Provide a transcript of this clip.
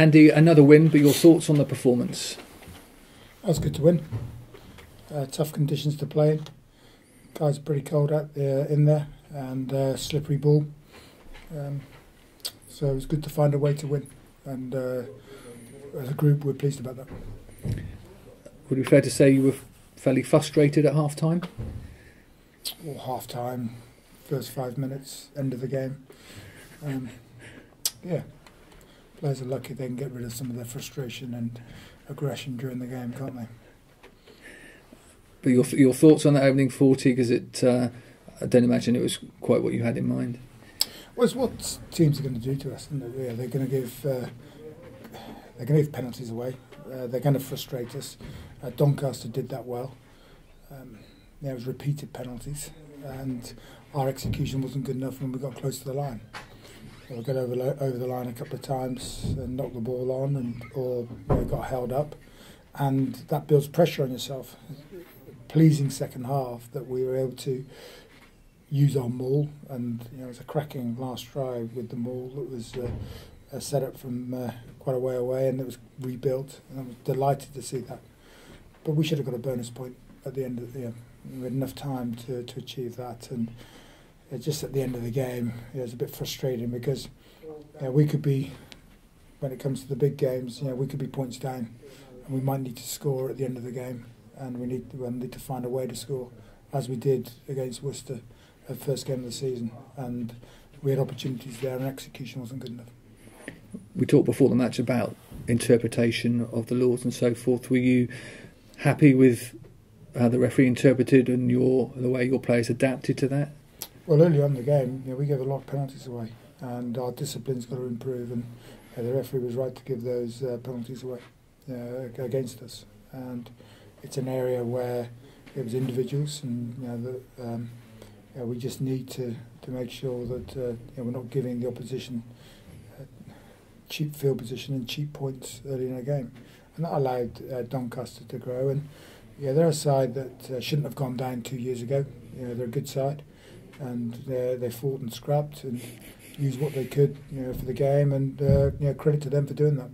Andy, another win, but your thoughts on the performance? That was good to win. Tough conditions to play in. Guys are pretty cold out there, in there, and slippery ball. So it was good to find a way to win, and as a group we're pleased about that. Would it be fair to say you were fairly frustrated at half-time? Well, half-time, first 5 minutes, end of the game. Yeah, players are lucky they can get rid of some of their frustration and aggression during the game, can't they? But your thoughts on that opening 40, because I don't imagine it was quite what you had in mind. Well, it's what teams are going to do to us, isn't it? Yeah, they're going to give penalties away. They're going to frustrate us. Doncaster did that well. There was repeated penalties, and our execution wasn't good enough when we got close to the line. We got over the line a couple of times and knocked the ball on, or got held up, and that builds pressure on yourself. Pleasing second half that we were able to use our maul, and it was a cracking last try with the maul. It was set up from quite a way away, and it was rebuilt, and I was delighted to see that. But we should have got a bonus point at the end of the year. We had enough time to achieve that, and just at the end of the game it was a bit frustrating because we could be, when it comes to the big games, we could be points down, and we might need to score at the end of the game, and we need to find a way to score, as we did against Worcester at the first game of the season, and we had opportunities there and execution wasn't good enough. We talked before the match about interpretation of the laws and so forth. Were you happy with how the referee interpreted and the way your players adapted to that? Well, early on in the game, we gave a lot of penalties away, and our discipline's got to improve, and the referee was right to give those penalties away against us. And it's an area where it was individuals, and we just need to make sure that we're not giving the opposition cheap field position and cheap points early in a game, and that allowed Doncaster to grow. And they're a side that shouldn't have gone down 2 years ago. They're a good side, and they fought and scrapped and used what they could for the game, and credit to them for doing that.